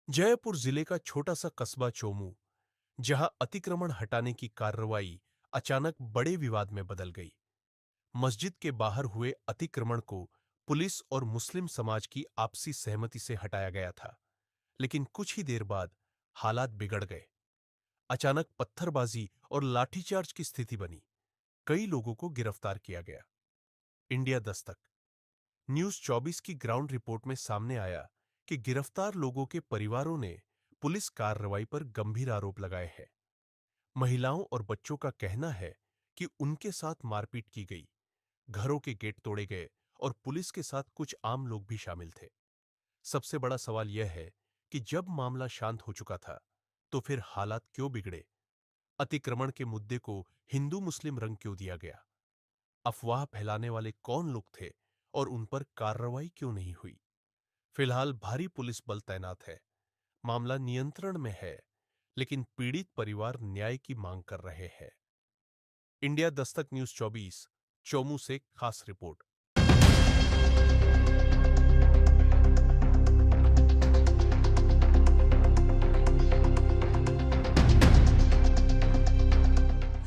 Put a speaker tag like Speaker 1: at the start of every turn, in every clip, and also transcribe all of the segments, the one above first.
Speaker 1: जयपुर जिले का छोटा सा कस्बा चोमू, जहां अतिक्रमण हटाने की कार्रवाई अचानक बड़े विवाद में बदल गई। मस्जिद के बाहर हुए अतिक्रमण को पुलिस और मुस्लिम समाज की आपसी सहमति से हटाया गया था, लेकिन कुछ ही देर बाद हालात बिगड़ गए। अचानक पत्थरबाजी और लाठीचार्ज की स्थिति बनी। कई लोगों को गिरफ्तार किया गया। इंडिया दस्तक न्यूज 24 की ग्राउंड रिपोर्ट में सामने आया कि गिरफ्तार लोगों के परिवारों ने पुलिस कार्रवाई पर गंभीर आरोप लगाए हैं। महिलाओं और बच्चों का कहना है कि उनके साथ मारपीट की गई, घरों के गेट तोड़े गए और पुलिस के साथ कुछ आम लोग भी शामिल थे। सबसे बड़ा सवाल यह है कि जब मामला शांत हो चुका था, तो फिर हालात क्यों बिगड़े? अतिक्रमण के मुद्दे को हिंदू मुस्लिम रंग क्यों दिया गया? अफवाह फैलाने वाले कौन लोग थे और उन पर कार्रवाई क्यों नहीं हुई? फिलहाल भारी पुलिस बल तैनात है। मामला नियंत्रण में है, लेकिन पीड़ित परिवार न्याय की मांग कर रहे हैं। इंडिया दस्तक न्यूज 24 चोमू से खास रिपोर्ट।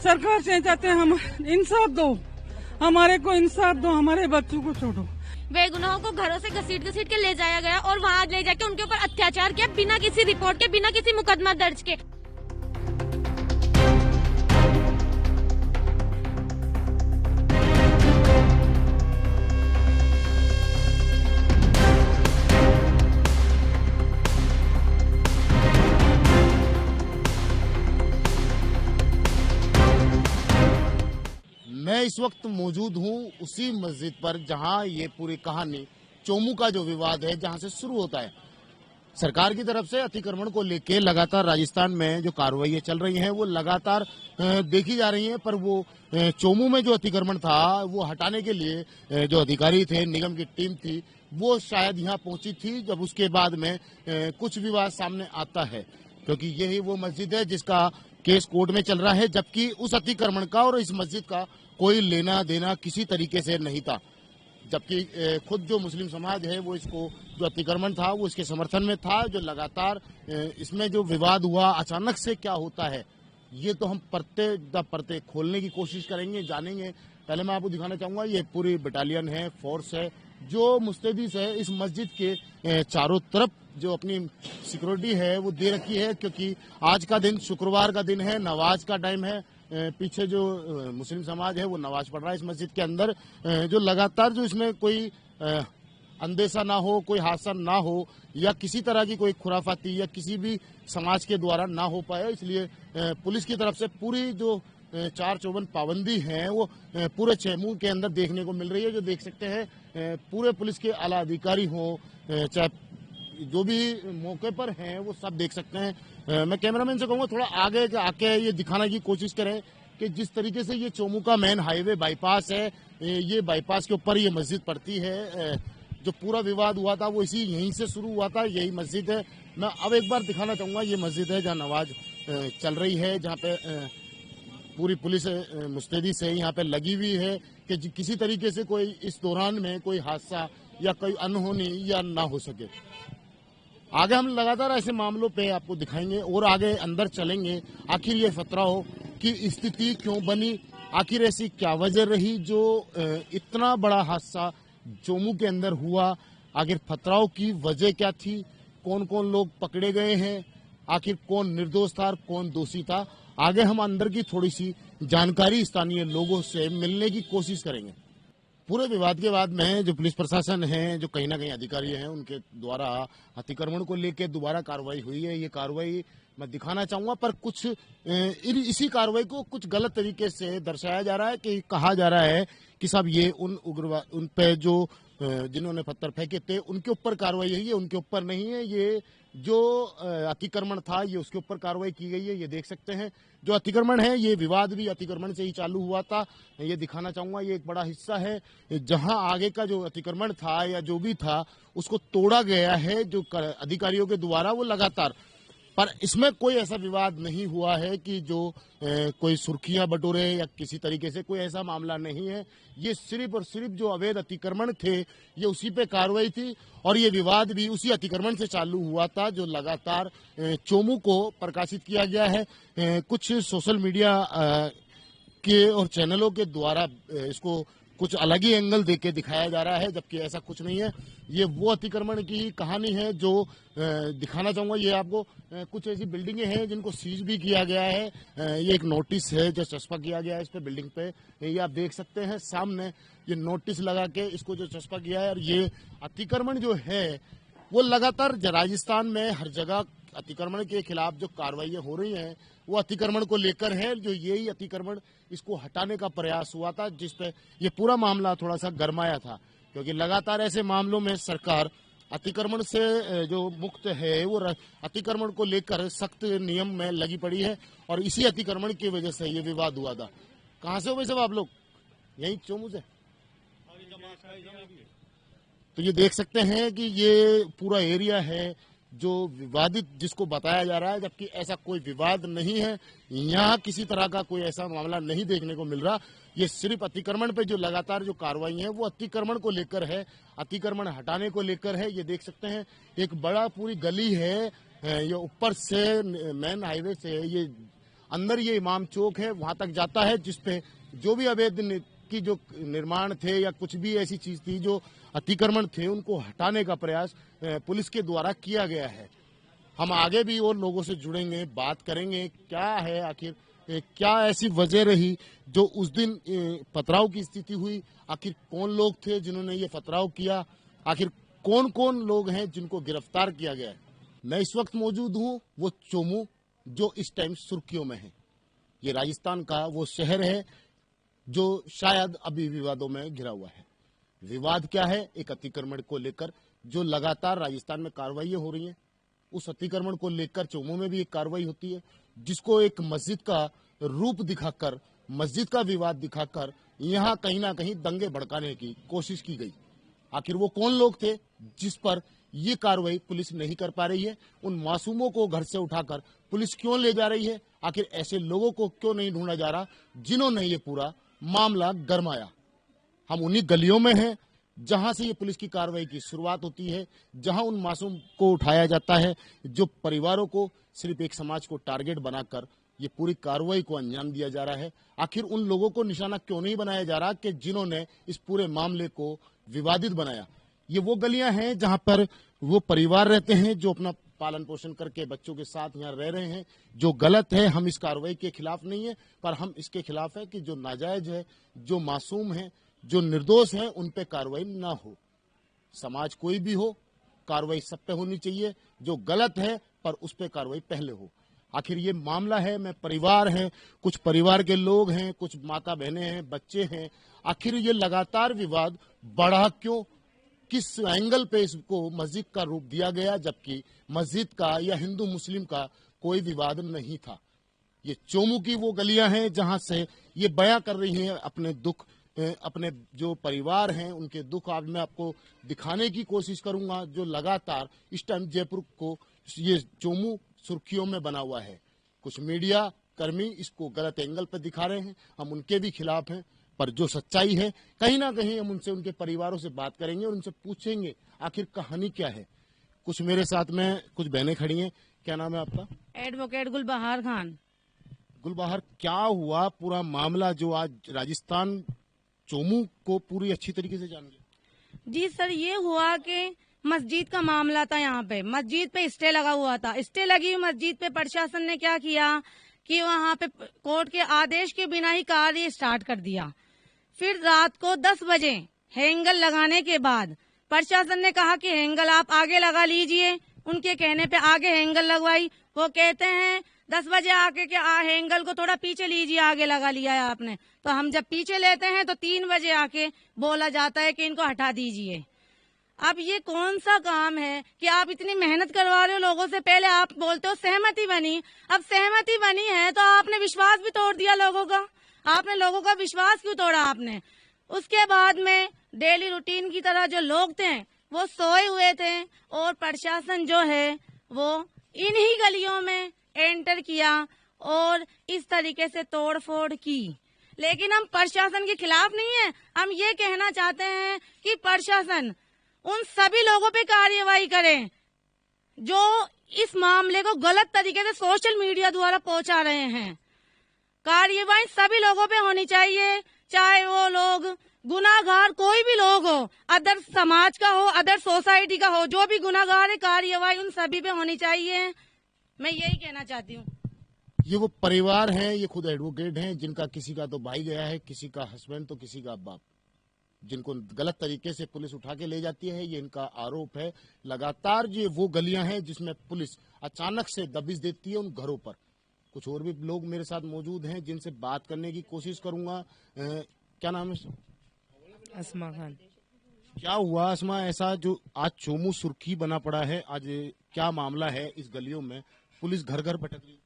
Speaker 2: सरकार से चाहते हैं हम इंसाफ दो, हमारे को इंसाफ दो, हमारे बच्चों को छोड़ो।
Speaker 3: बेगुनाहों को घरों से घसीट घसीट के ले जाया गया और वहां ले जाके उनके ऊपर अत्याचार किया बिना किसी रिपोर्ट के, बिना किसी मुकदमा दर्ज के।
Speaker 4: मैं इस वक्त मौजूद हूं उसी मस्जिद पर जहां ये पूरी कहानी चोमू का जो विवाद है जहां से शुरू होता है। सरकार की तरफ से अतिक्रमण को लेकर लगातार राजस्थान में जो कार्रवाई चल रही हैं वो लगातार देखी जा रही हैं, पर वो चोमू में जो अतिक्रमण था वो हटाने के लिए जो अधिकारी थे, निगम की टीम थी, वो शायद यहाँ पहुंची थी। जब उसके बाद में कुछ विवाद सामने आता है, क्योंकि यही वो मस्जिद है जिसका केस कोर्ट में चल रहा है, जबकि उस अतिक्रमण का और इस मस्जिद का कोई लेना देना किसी तरीके से नहीं था। जबकि खुद जो मुस्लिम समाज है वो इसको जो अतिक्रमण था वो इसके समर्थन में था। जो लगातार इसमें जो विवाद हुआ, अचानक से क्या होता है, ये तो हम परते दर परते खोलने की कोशिश करेंगे, जानेंगे। पहले मैं आपको दिखाना चाहूंगा, ये पूरी बटालियन है, फोर्स है जो मुस्तैदी है इस मस्जिद के चारों तरफ जो अपनी सिक्योरिटी है वो दे रखी है, क्योंकि आज का दिन शुक्रवार का दिन है, नमाज का टाइम है। पीछे जो मुस्लिम समाज है वो नमाज पढ़ रहा है इस मस्जिद के अंदर। जो लगातार जो इसमें कोई अंदेशा ना हो, कोई हादसा ना हो, या किसी तरह की कोई खुराफाती या किसी भी समाज के द्वारा ना हो पाए, इसलिए पुलिस की तरफ से पूरी जो चार चौबंद पाबंदी है वो पूरे चेमू के अंदर देखने को मिल रही है। जो देख सकते हैं पूरे पुलिस के आला अधिकारी हो, चाहे जो भी मौके पर हैं, वो सब देख सकते हैं। मैं कैमरामैन से कहूँगा थोड़ा आगे आके ये दिखाने की कोशिश करें कि जिस तरीके से ये चोमू का मेन हाईवे बाईपास है, ये बाईपास के ऊपर ये मस्जिद पड़ती है। जो पूरा विवाद हुआ था वो यहीं से शुरू हुआ था, यही मस्जिद है। मैं अब एक बार दिखाना चाहूँगा, ये मस्जिद है जहाँ नमाज चल रही है, जहाँ पे पूरी पुलिस मुस्तैदी से यहाँ पे लगी हुई है कि किसी तरीके से कोई इस दौरान में कोई हादसा या कोई अनहोनी या ना हो सके। आगे हम लगातार ऐसे मामलों पे आपको दिखाएंगे और आगे अंदर चलेंगे। आखिर ये पथराव की स्थिति क्यों बनी, आखिर ऐसी क्या वजह रही जो इतना बड़ा हादसा चोमू के अंदर हुआ, आखिर पथराव की वजह क्या थी, कौन कौन लोग पकड़े गए हैं, आखिर कौन निर्दोष था और कौन दोषी था। आगे हम अंदर की थोड़ी सी जानकारी स्थानीय लोगों से मिलने की कोशिश करेंगे। पूरे विवाद के बाद में जो पुलिस प्रशासन है, जो कहीं ना कहीं अधिकारी हैं, उनके द्वारा अतिक्रमण को लेकर दोबारा कार्रवाई हुई है। ये कार्रवाई मैं दिखाना चाहूंगा, पर कुछ इसी कार्रवाई को कुछ गलत तरीके से दर्शाया जा रहा है कि कहा जा रहा है कि साहब ये उन उग्रवाद, उन पे जो जिन्होंने पत्थर फेंके थे उनके ऊपर कार्रवाई हुई है, उनके ऊपर नहीं है। ये जो अतिक्रमण था ये उसके ऊपर कार्रवाई की गई है। ये देख सकते हैं जो अतिक्रमण है, ये विवाद भी अतिक्रमण से ही चालू हुआ था। ये दिखाना चाहूंगा, ये एक बड़ा हिस्सा है जहां आगे का जो अतिक्रमण था या जो भी था उसको तोड़ा गया है जो अधिकारियों के द्वारा। वो लगातार पर इसमें कोई ऐसा विवाद नहीं हुआ है कि जो कोई सुर्खियां बटोरे या किसी तरीके से कोई ऐसा मामला नहीं है। ये सिर्फ और सिर्फ जो अवैध अतिक्रमण थे ये उसी पे कार्रवाई थी और ये विवाद भी उसी अतिक्रमण से चालू हुआ था जो लगातार चोमू को प्रकाशित किया गया है। कुछ सोशल मीडिया के और चैनलों के द्वारा इसको कुछ अलग ही एंगल देके दिखाया जा रहा है, जबकि ऐसा कुछ नहीं है। ये वो अतिक्रमण की ही कहानी है जो दिखाना चाहूंगा। ये आपको कुछ ऐसी बिल्डिंगें हैं जिनको सीज भी किया गया है। ये एक नोटिस है जो चस्पा किया गया है इस पे बिल्डिंग पे, ये आप देख सकते हैं सामने ये नोटिस लगा के इसको जो चस्पा किया है। और ये अतिक्रमण जो है वो लगातार राजस्थान में हर जगह अतिक्रमण के खिलाफ जो कार्रवाइयां हो रही हैं वो अतिक्रमण को लेकर है। जो यही अतिक्रमण इसको हटाने का प्रयास हुआ था जिसपे ये पूरा मामला थोड़ा सा गरमाया था, क्योंकि लगातार ऐसे मामलों में सरकार अतिक्रमण से जो मुक्त है वो अतिक्रमण को लेकर सख्त नियम में लगी पड़ी है और इसी अतिक्रमण की वजह से ये विवाद हुआ था। कहाँ से हो भाई सब आप लोग? यही चोमू से? तो ये देख सकते हैं कि ये पूरा एरिया है जो विवादित जिसको बताया जा रहा है, जबकि ऐसा कोई विवाद नहीं है। यहाँ किसी तरह का कोई ऐसा मामला नहीं देखने को मिल रहा। ये सिर्फ अतिक्रमण पे जो लगातार जो कार्रवाई है वो अतिक्रमण को लेकर है, अतिक्रमण हटाने को लेकर है। ये देख सकते हैं एक बड़ा पूरी गली है, ये ऊपर से मेन हाईवे से ये अंदर ये इमाम चौक है वहां तक जाता है, जिसपे जो भी अवैध की जो निर्माण थे या कुछ भी ऐसी चीज थी जो अतिक्रमण थे उनको हटाने का प्रयास पुलिस के द्वारा किया गया है। हम आगे भी और लोगों से जुड़ेंगे, बात करेंगे क्या है आखिर क्या ऐसी वजह रही जो उस दिन पथराव की स्थिति हुई, आखिर कौन लोग थे जिन्होंने ये पथराव किया, आखिर कौन कौन लोग हैं जिनको गिरफ्तार किया गया है। मैं इस वक्त मौजूद हूँ वो चोमू जो इस टाइम सुर्खियों में है। ये राजस्थान का वो शहर है जो शायद अभी विवादों में घिरा हुआ है। विवाद क्या है? एक अतिक्रमण को लेकर जो लगातार राजस्थान में कार्रवाइयां हो रही हैं, उस अतिक्रमण को लेकर चोमू में भी एक कार्रवाई होती है जिसको एक मस्जिद का रूप दिखाकर, मस्जिद का विवाद दिखाकर यहाँ कहीं ना कहीं दंगे भड़काने की कोशिश की गई। आखिर वो कौन लोग थे जिस पर ये कार्रवाई पुलिस नहीं कर पा रही है? उन मासूमों को घर से उठाकर पुलिस क्यों ले जा रही है? आखिर ऐसे लोगों को क्यों नहीं ढूंढा जा रहा जिन्होंने ये पूरा मामला गरमाया? हम उन्हीं गलियों में हैं जहां से ये पुलिस की कार्रवाई की शुरुआत होती है, जहां उन मासूम को उठाया जाता है, जो परिवारों को सिर्फ एक समाज को टारगेट बनाकर ये पूरी कार्रवाई को अंजाम दिया जा रहा है। आखिर उन लोगों को निशाना क्यों नहीं बनाया जा रहा कि जिन्होंने इस पूरे मामले को विवादित बनाया? ये वो गलियां हैं जहां पर वो परिवार रहते हैं जो अपना पालन पोषण करके बच्चों के साथ यहाँ रह रहे हैं। जो गलत है, हम इस कार्रवाई के खिलाफ नहीं है, पर हम इसके खिलाफ है कि जो नाजायज है, जो मासूम है, जो निर्दोष है, उन पे कार्रवाई ना हो। समाज कोई भी हो, कार्रवाई सब पे होनी चाहिए। जो गलत है पर उस पे कार्रवाई पहले हो। आखिर ये मामला है, मैं परिवार है, कुछ परिवार के लोग हैं, कुछ माता बहनें हैं, बच्चे हैं। आखिर ये लगातार विवाद बढ़ा क्यों? किस एंगल पे इसको मस्जिद का रूप दिया गया, जबकि मस्जिद का या हिंदू मुस्लिम का कोई विवाद नहीं था। ये चोमू की वो गलियां हैं जहां से ये बयां कर रही हैं अपने दुख, अपने जो परिवार हैं उनके दुख। आज मैं आपको दिखाने की कोशिश करूंगा जो लगातार इस टाइम जयपुर को ये चोमू सुर्खियों में बना हुआ है। कुछ मीडिया कर्मी इसको गलत एंगल पर दिखा रहे हैं, हम उनके भी खिलाफ हैं, पर जो सच्चाई है कहीं ना कहीं हम उनसे, उनके परिवारों से बात करेंगे और उनसे पूछेंगे आखिर कहानी क्या है। कुछ मेरे साथ में कुछ बहनें खड़ी हैं। क्या नाम है आपका?
Speaker 5: एडवोकेट गुलबहार खान।
Speaker 4: गुलबहार, क्या हुआ पूरा मामला जो आज राजस्थान चोमू को पूरी अच्छी तरीके से जान गया?
Speaker 5: जी सर, ये हुआ कि मस्जिद का मामला था। यहाँ पे मस्जिद पे स्टे लगा हुआ था। स्टे लगी हुई मस्जिद पे प्रशासन ने क्या किया कि वहाँ पे कोर्ट के आदेश के बिना ही कार्य स्टार्ट कर दिया। फिर रात को 10 बजे हैंगल लगाने के बाद प्रशासन ने कहा कि हैंगल आप आगे लगा लीजिए। उनके कहने पे आगे हैंगल लगवाई। वो कहते हैं 10 बजे आके के हैंगल को थोड़ा पीछे लीजिए, आगे लगा लिया है आपने। तो हम जब पीछे लेते हैं तो 3 बजे आके बोला जाता है कि इनको हटा दीजिए। अब ये कौन सा काम है कि आप इतनी मेहनत करवा रहे हो लोगों से? पहले आप बोलते हो सहमति बनी, अब सहमति बनी है तो आपने विश्वास भी तोड़ दिया लोगों का। आपने लोगों का विश्वास क्यों तोड़ा आपने? उसके बाद में डेली रूटीन की तरह जो लोग थे वो सोए हुए थे और प्रशासन जो है वो इन्हीं गलियों में एंटर किया और इस तरीके से तोड़फोड़ की। लेकिन हम प्रशासन के खिलाफ नहीं है, हम ये कहना चाहते हैं कि प्रशासन उन सभी लोगों पे कार्रवाई करे जो इस मामले को गलत तरीके से सोशल मीडिया द्वारा पहुंचा रहे हैं। कार्रवाई सभी लोगों पे होनी चाहिए, चाहे वो लोग गुनाहगार कोई भी लोग हो, अदर समाज का हो, अदर सोसाइटी का हो, जो भी गुनाहगार है कार्रवाई उन सभी पे होनी चाहिए। मैं यही कहना चाहती हूँ।
Speaker 4: ये वो परिवार है, ये खुद एडवोकेट हैं, जिनका किसी का तो भाई गया है, किसी का हस्बैंड तो किसी का बाप, जिनको गलत तरीके से पुलिस उठा के ले जाती है, ये इनका आरोप है। लगातार ये वो गलियां हैं जिसमें पुलिस अचानक से दबिश देती है उन घरों पर। कुछ और भी लोग मेरे साथ मौजूद हैं जिनसे बात करने की कोशिश करूंगा। क्या नाम है?
Speaker 6: अस्मा खान।
Speaker 4: क्या हुआ अस्मा, ऐसा जो आज चोमू सुर्खी बना पड़ा है, आज क्या मामला है? इस गलियों में पुलिस घर घर भटक रही।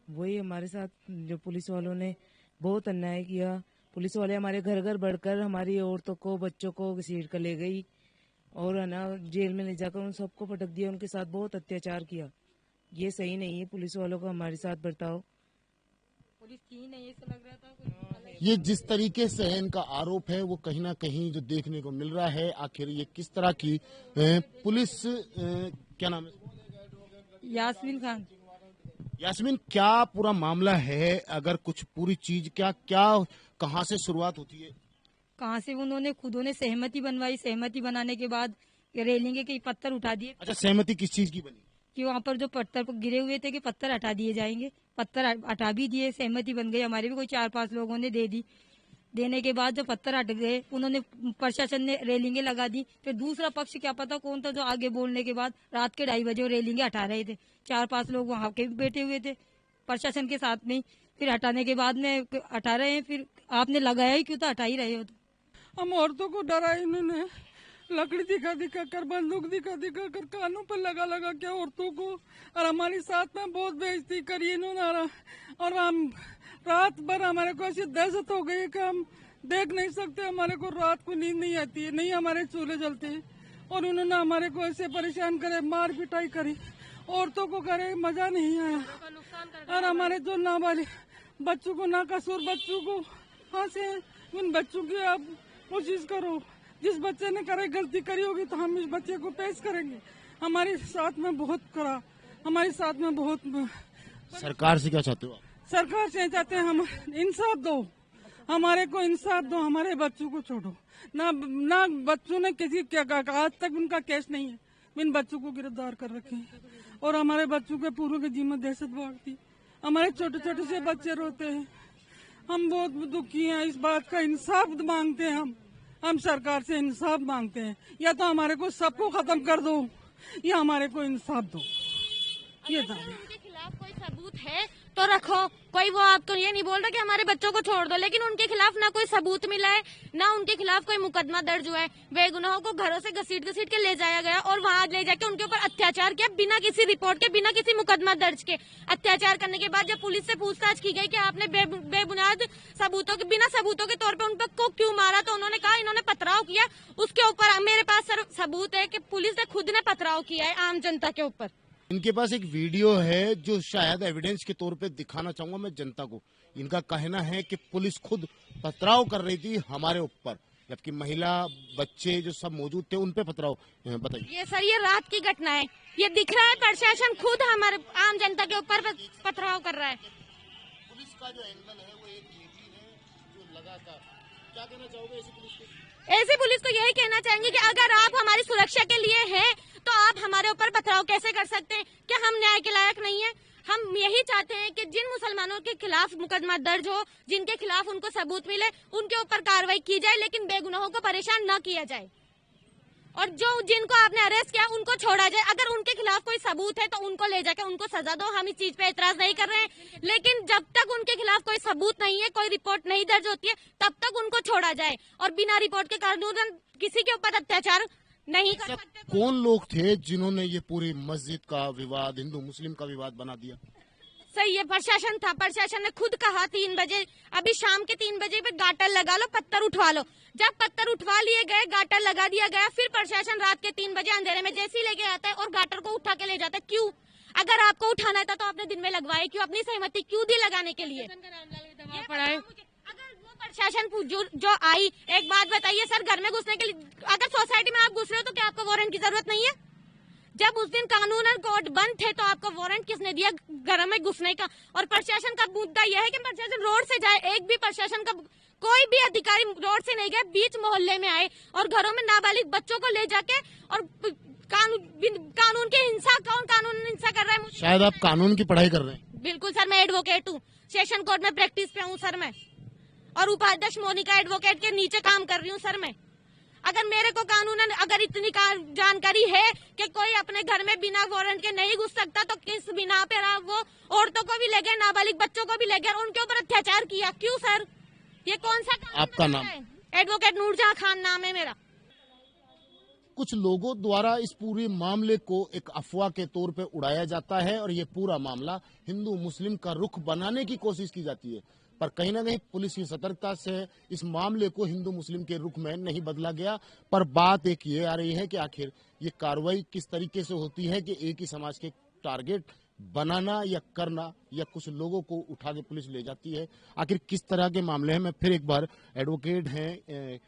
Speaker 6: वही हमारे साथ जो पुलिस वालों ने बहुत अन्याय किया। पुलिस वाले हमारे घर घर बढ़कर हमारी औरतों को, बच्चों को घसीट कर ले गई और है ना जेल में ले जाकर उन सबको पटक दिया। उनके साथ बहुत अत्याचार किया। ये सही नहीं है पुलिस वालों का हमारे साथ बर्ताव।
Speaker 5: पुलिस की नहीं, ऐसा लग रहा था।
Speaker 4: ये जिस तरीके से इनका आरोप है वो कहीं ना कहीं जो देखने को मिल रहा है, आखिर ये किस तरह की पुलिस क्या नाम है?
Speaker 5: यास्मीन खान।
Speaker 4: यास्मीन, क्या पूरा मामला है? अगर कुछ पूरी चीज क्या क्या कहाँ से शुरुआत होती है?
Speaker 5: कहाँ से उन्होंने खुदों ने सहमति बनवाई, सहमति बनाने के बाद रेलिंग के पत्थर उठा दिए।
Speaker 4: अच्छा, सहमति किस चीज की बनी?
Speaker 5: कि वहाँ पर जो पत्थर गिरे हुए थे कि पत्थर हटा दिए जाएंगे। पत्थर हटा भी दिए, सहमति बन गई। हमारे भी कोई 4-5 लोगों ने दे दी। देने के बाद जो पत्थर हट गए, उन्होंने प्रशासन ने रेलिंगे लगा दी। फिर दूसरा पक्ष क्या पता कौन था जो आगे बोलने के बाद रात के 2:30 बजे वो रेलिंगे हटा रहे थे। 4-5 लोग वहाँ के भी बैठे हुए थे प्रशासन के साथ में। फिर हटाने के बाद में हटा रहे हैं, फिर आपने लगाया ही क्यों, तो हटा ही रहे हो। तो
Speaker 2: हम औरतों को डराए इन्होंने, लकड़ी दिखा दिखा कर, बंदूक दिखा दिखा कर, कानों पर लगा लगा के औरतों को, और हमारे साथ में बहुत बेइज्जती करी इन्होंने। और हम रात भर हमारे को ऐसी दहशत हो गई कि हम देख नहीं सकते, हमारे को रात को नींद नहीं आती है, नहीं हमारे चूल्हे जलते हैं। और उन्होंने हमारे को ऐसे परेशान करे, मार पिटाई करी, औरतों को करे, मजा नहीं आया। और हमारे जो नाबालिग बच्चों को, ना कसूर बच्चों को फांसे, उन बच्चों की आप कोशिश करो। जिस बच्चे ने करे गलती करी होगी तो हम इस बच्चे को पेश करेंगे। हमारे साथ में बहुत करा, हमारे साथ में बहुत।
Speaker 4: सरकार से क्या चाहते हो आप?
Speaker 2: सरकार से चाहते हैं हम इंसाफ दो, हमारे को इंसाफ दो, हमारे बच्चों को छोड़ो। ना बच्चों ने किसी क्या कहा, आज तक उनका केस नहीं है। इन बच्चों को गिरफ्तार कर रखे हैं और हमारे बच्चों के पूर्व के जीवन दहशत भागती। हमारे छोटे छोटे से बच्चे रोते हैं। हम बहुत दुखी हैं, इस बात का इंसाफ मांगते हैं। हम सरकार से इंसाफ मांगते हैं, या तो हमारे को सबको खत्म कर दो या हमारे को इंसाफ दो। ये
Speaker 3: अगर उनके खिलाफ कोई सबूत है तो रखो, कोई वो आपको ये नहीं बोल रहा कि हमारे बच्चों को छोड़ दो, लेकिन उनके खिलाफ ना कोई सबूत मिला है, ना उनके खिलाफ कोई मुकदमा दर्ज हुआ है। बेगुनाहों को घरों से घसीट घसीट के ले जाया गया और वहां ले जाके उनके ऊपर अत्याचार किया, बिना किसी रिपोर्ट के, बिना किसी मुकदमा दर्ज के। अत्याचार करने के बाद जब पुलिस से पूछताछ की गई कि आपने बेबुनियाद सबूतों के, बिना सबूतों के तौर पर उन पर को क्यों मारा, तो उन्होंने कहा इन्होंने पथराव किया। उसके ऊपर मेरे पास सबूत है कि पुलिस ने खुद ने पथराव किया है आम जनता के ऊपर।
Speaker 4: इनके पास एक वीडियो है जो शायद एविडेंस के तौर पे दिखाना चाहूंगा मैं जनता को। इनका कहना है कि पुलिस खुद पथराव कर रही थी हमारे ऊपर, जबकि महिला, बच्चे जो सब मौजूद थे उन पे पथराव। बताइए।
Speaker 3: ये सर, ये रात की घटना है, ये दिख रहा है प्रशासन खुद हमारे आम जनता के ऊपर पथराव कर रहा है।
Speaker 4: पुलिस का जो एंगल है वो एक ये भी है जो लगातार। क्या कहना चाहोगे ऐसी पुलिस को?
Speaker 3: ऐसी पुलिस को यही कहना चाहेंगे कि अगर आप हमारी सुरक्षा के लिए हैं तो आप हमारे ऊपर पथराव कैसे कर सकते हैं? क्या हम न्याय के लायक नहीं है? हम यही चाहते हैं कि जिन मुसलमानों के खिलाफ मुकदमा दर्ज हो, जिनके खिलाफ उनको सबूत मिले, उनके ऊपर कार्रवाई की जाए, लेकिन बेगुनाहों को परेशान न किया जाए। और जो जिनको आपने अरेस्ट किया उनको छोड़ा जाए। अगर उनके खिलाफ कोई सबूत है तो उनको ले जाके उनको सजा दो। हम इस चीज पे एतराज नहीं कर रहे हैं, लेकिन जब तक उनके खिलाफ कोई सबूत नहीं है, कोई रिपोर्ट नहीं दर्ज होती है, तब तक उनको छोड़ा जाए और बिना रिपोर्ट के कानूनन किसी के ऊपर अत्याचार नहीं कर सकते।
Speaker 4: कौन लोग थे जिन्होंने ये पूरी मस्जिद का विवाद, हिंदू मुस्लिम का विवाद बना दिया?
Speaker 3: सही है, प्रशासन था। प्रशासन ने खुद कहा 3 बजे, अभी शाम के 3 बजे पे गाटर लगा लो, पत्थर उठवा लो। जब पत्थर उठवा लिए गए, गाटर लगा दिया गया, फिर प्रशासन रात के 3 बजे अंधेरे में जैसे ही लेके आता है और गाटर को उठा के ले जाता है। क्यों? अगर आपको उठाना था तो आपने दिन में लगवाए क्यों? अपनी सहमति क्यों दी लगाने के लिए?
Speaker 5: दबाव पड़ा है।
Speaker 3: अगर वो प्रशासन जो आई, एक बात बताइए सर, घर में घुसने के लिए अगर सोसाइटी में आप घुस रहे हो तो क्या आपको वारंट की जरूरत नहीं है? जब उस दिन कानून और कोर्ट बंद थे तो आपको वारंट किसने दिया घर में घुसने का? और प्रशासन का मुद्दा यह है कि प्रशासन रोड से जाए, एक भी प्रशासन का कोई भी अधिकारी रोड से नहीं गया, बीच मोहल्ले में आए और घरों में नाबालिग बच्चों को ले जाके और कानून की हिंसा, कौन कानून हिंसा कर रहा है? मुझे
Speaker 4: शायद आप कानून की पढ़ाई कर रहे हैं।
Speaker 3: बिल्कुल सर, मैं एडवोकेट हूँ, सेशन कोर्ट में प्रैक्टिस पे हूँ सर मैं, और उपाध्यक्ष मोनिका एडवोकेट के नीचे काम कर रही हूँ सर मैं। अगर मेरे को कानूनन अगर इतनी जानकारी है कि कोई अपने घर में बिना वारंट के नहीं घुस सकता तो किस बिना पे वो औरतों को भी ले गए, नाबालिग बच्चों को भी ले गए और उनके ऊपर अत्याचार किया? क्यों सर? ये कौन सा कानून
Speaker 4: आपका नाम?
Speaker 3: है? एडवोकेट नूरजहां खान नाम है मेरा।
Speaker 4: कुछ लोगों द्वारा इस पूरे मामले को एक अफवाह के तौर पे उड़ाया जाता है और ये पूरा मामला हिंदू मुस्लिम का रुख बनाने की कोशिश की जाती है, पर कहीं ना कहीं पुलिस की सतर्कता से इस मामले को हिंदू मुस्लिम के रुख में नहीं बदला गया। पर बात एक ये आ रही है कि आखिर ये कार्रवाई किस तरीके से होती है कि एक ही समाज के टारगेट बनाना या करना, या कुछ लोगों को उठा के पुलिस ले जाती है, आखिर किस तरह के मामले हैं। मैं फिर एक बार एडवोकेट हैं,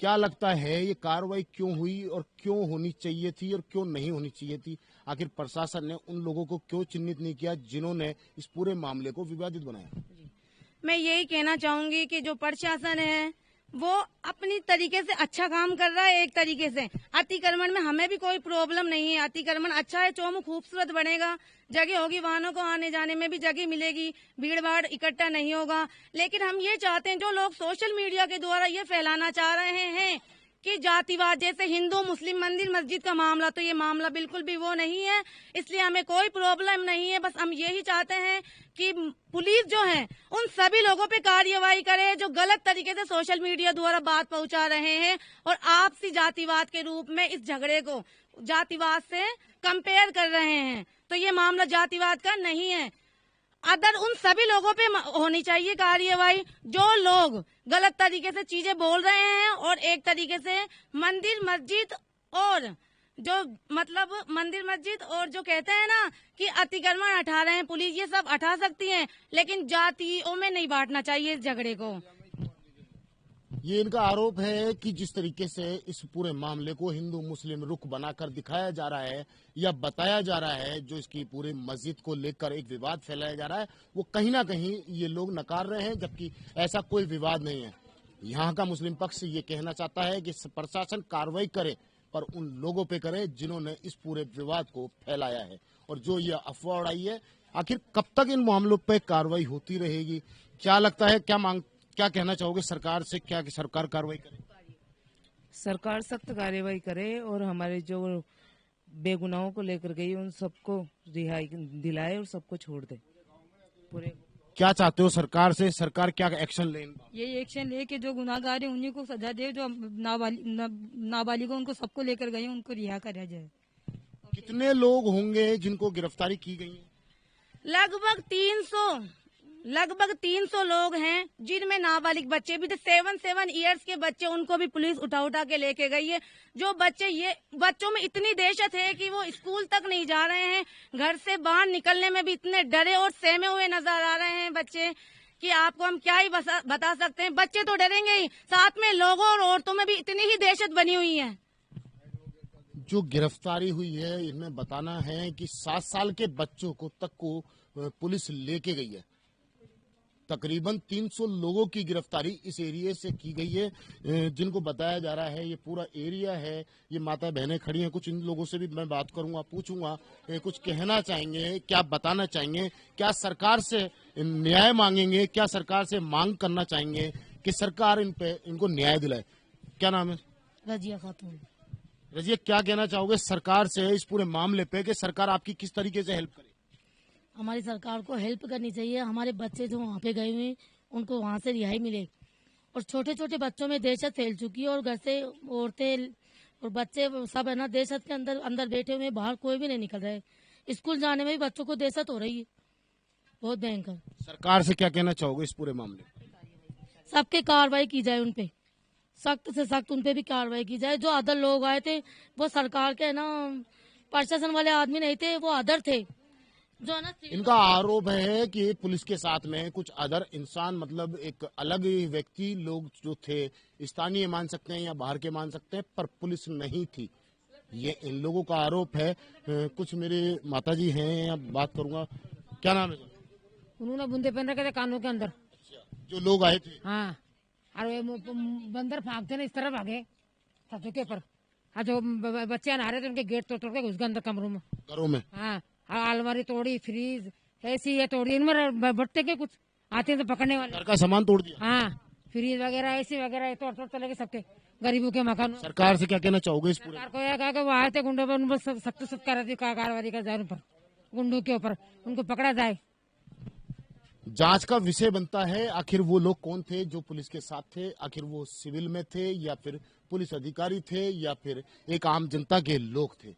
Speaker 4: क्या लगता है ये कार्रवाई क्यों हुई और क्यों होनी चाहिए थी और क्यों नहीं होनी चाहिए थी? आखिर प्रशासन ने उन लोगों को क्यों चिन्हित नहीं किया जिन्होंने इस पूरे मामले को विवादित बनाया?
Speaker 5: मैं यही कहना चाहूंगी कि जो प्रशासन है वो अपनी तरीके से अच्छा काम कर रहा है। एक तरीके से अतिक्रमण में हमें भी कोई प्रॉब्लम नहीं है, अतिक्रमण अच्छा है, चौमुख खूबसूरत बनेगा, जगह होगी, वाहनों को आने जाने में भी जगह मिलेगी, भीड़ भाड़ इकट्ठा नहीं होगा। लेकिन हम ये चाहते हैं, जो लोग सोशल मीडिया के द्वारा ये फैलाना चाह रहे हैं कि जातिवाद, जैसे हिंदू मुस्लिम मंदिर मस्जिद का मामला, तो ये मामला बिल्कुल भी वो नहीं है, इसलिए हमें कोई प्रॉब्लम नहीं है। बस हम यही चाहते हैं कि पुलिस जो है उन सभी लोगों पे कार्यवाही करे जो गलत तरीके से सोशल मीडिया द्वारा बात पहुंचा रहे हैं और आपसी जातिवाद के रूप में इस झगड़े को जातिवाद से कंपेयर कर रहे हैं। तो ये मामला जातिवाद का नहीं है। अदर उन सभी लोगों पे होनी चाहिए कार्यवाही जो लोग गलत तरीके से चीजें बोल रहे हैं और एक तरीके से मंदिर मस्जिद और जो कहते हैं ना कि अतिक्रमण हटा रहे हैं पुलिस, ये सब हटा सकती है, लेकिन जातियों में नहीं बांटना चाहिए इस झगड़े को।
Speaker 4: ये इनका आरोप है कि जिस तरीके से इस पूरे मामले को हिंदू मुस्लिम रुख बनाकर दिखाया जा रहा है या बताया जा रहा है, जो इसकी पूरी मस्जिद को लेकर एक विवाद फैलाया जा रहा है, वो कहीं ना कहीं ये लोग नकार रहे हैं, जबकि ऐसा कोई विवाद नहीं है। यहाँ का मुस्लिम पक्ष ये कहना चाहता है कि प्रशासन कार्रवाई करे, पर उन लोगों पे करे जिन्होंने इस पूरे विवाद को फैलाया है और जो ये अफवाह उड़ाई है। आखिर कब तक इन मामलों पे कार्रवाई होती रहेगी? क्या लगता है, क्या कहना चाहोगे सरकार से? क्या कि सरकार कार्रवाई करे?
Speaker 6: सरकार सख्त कार्यवाही करे और हमारे जो बेगुनाहों को लेकर गई उन सबको रिहाई दिलाए और सबको छोड़ दे पूरे।
Speaker 4: क्या चाहते हो सरकार से? सरकार क्या एक्शन ले?
Speaker 2: यही एक्शन ले कि जो गुनाहगार है उन्हीं को सजा दे, जो नाबालिगों उनको सबको लेकर गए उनको रिहा करा जाए।
Speaker 4: कितने लोग होंगे जिनको गिरफ्तारी की गई है?
Speaker 5: लगभग 300 लोग हैं, जिनमें नाबालिग बच्चे भी थे। 7 इयर्स के बच्चे, उनको भी पुलिस उठा के लेके गई है। जो बच्चे, ये बच्चों में इतनी दहशत है कि वो स्कूल तक नहीं जा रहे हैं, घर से बाहर निकलने में भी इतने डरे और सहमे हुए नजर आ रहे हैं बच्चे कि आपको हम क्या ही बता सकते हैं। बच्चे तो डरेंगे ही, साथ में लोगों और औरतों में भी इतनी ही दहशत बनी हुई है।
Speaker 4: जो गिरफ्तारी हुई है, इनमें बताना है कि 7 साल के बच्चों को तक को पुलिस लेके गई है। तकरीबन 300 लोगों की गिरफ्तारी इस एरिया से की गई है, जिनको बताया जा रहा है ये पूरा एरिया है। ये माता बहनें खड़ी हैं, कुछ इन लोगों से भी मैं बात करूंगा, पूछूंगा कुछ कहना चाहेंगे, क्या बताना चाहेंगे, क्या सरकार से न्याय मांगेंगे, क्या सरकार से मांग करना चाहेंगे कि सरकार इनको न्याय दिलाए। क्या नाम है?
Speaker 5: रजिया खातून।
Speaker 4: रजिया, क्या कहना चाहोगे सरकार से इस पूरे मामले पे कि सरकार आपकी किस तरीके से हेल्प करे?
Speaker 7: हमारी सरकार को हेल्प करनी चाहिए। हमारे बच्चे जो वहाँ पे गए हुए उनको वहाँ से रिहाई मिले और छोटे छोटे बच्चों में दहशत फैल चुकी है और घर से औरतें और बच्चे सब है ना दहशत के अंदर बैठे हुए, बाहर कोई भी नहीं निकल रहा है। स्कूल जाने में भी बच्चों को दहशत हो रही है, बहुत भयंकर।
Speaker 4: सरकार से क्या कहना चाहोगे इस पूरे मामले?
Speaker 7: सबके कार्रवाई की जाए, उनपे सख्त से सख्त उनपे भी कार्रवाई की जाए। जो अदर लोग आए थे वो सरकार के ना प्रशासन वाले आदमी नहीं थे, वो अदर थे, जो है ना
Speaker 4: इनका आरोप है कि पुलिस के साथ में कुछ अदर इंसान, मतलब एक अलग ही व्यक्ति लोग जो थे, स्थानीय मान सकते हैं या बाहर के मान सकते हैं, पर पुलिस नहीं थी। ये इन लोगों का आरोप है। कुछ मेरे माताजी हैं, या बात करूंगा। क्या नाम है?
Speaker 8: उन्होंने बूंदे पहन रखे थे कानों के अंदर।
Speaker 4: जो लोग आए थे,
Speaker 8: हाँ, और वे बंदर भागते ना इस तरह भागे छतों के ऊपर। हाँ, जो बच्चे नहा रहे थे उनके गेट तोड़ तोड़ के घुस गए अंदर कमरों में।
Speaker 4: घरों में?
Speaker 8: हाँ, अलमारी तोड़ी, फ्रीज ऐसी ये तोड़ी। इनमें बढ़ते के कुछ आते हैं तो पकड़ने वाले।
Speaker 4: घर का सामान तोड़ दिया?
Speaker 8: हाँ, फ्रीज वगैरह ऐसी वगैरह तोड़ तोड़ चले गए सबके, गरीबों के मकान।
Speaker 4: सरकार से क्या कहना चाहोगे इस पूरे?
Speaker 8: सरकार को यह कहा कि वो आए थे गुंडों पर, उन पर सख्त सख्त कार्रवाई कर जाए, उन पर गुंडों के ऊपर उनको पकड़ा जाए।
Speaker 4: जांच का विषय बनता है आखिर वो लोग कौन थे जो पुलिस के साथ थे। आखिर वो सिविल में थे या फिर पुलिस अधिकारी थे या फिर एक आम जनता के लोग थे।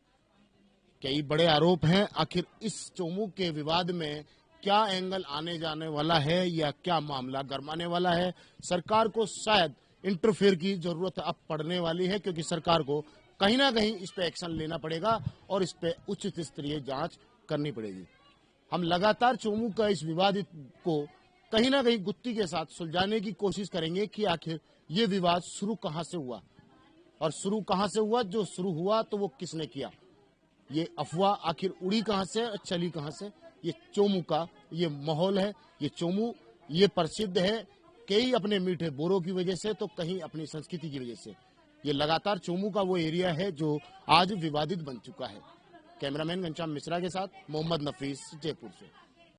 Speaker 4: कई बड़े आरोप हैं। आखिर इस चोमू के विवाद में क्या एंगल आने जाने वाला है या क्या मामला गरमाने वाला है, सरकार को शायद इंटरफेयर की जरूरत अब पड़ने वाली है, क्योंकि सरकार को कहीं ना कहीं इस पे एक्शन लेना पड़ेगा और इस पे उच्च स्तरीय जांच करनी पड़ेगी। हम लगातार चोमू का इस विवाद को कहीं ना कहीं गुत्ती के साथ सुलझाने की कोशिश करेंगे कि आखिर ये विवाद शुरू कहां से हुआ, और शुरू कहां से हुआ, जो शुरू हुआ तो वो किसने किया, ये अफवाह आखिर उड़ी कहां से, चली कहां से। ये चोमू का ये माहौल है। ये चोमू ये प्रसिद्ध है, कई अपने मीठे बोरों की वजह से तो कहीं अपनी संस्कृति की वजह से। ये लगातार चोमू का वो एरिया है जो आज विवादित बन चुका है। कैमरामैन घनश्याम मिश्रा के साथ मोहम्मद नफीस, जयपुर से।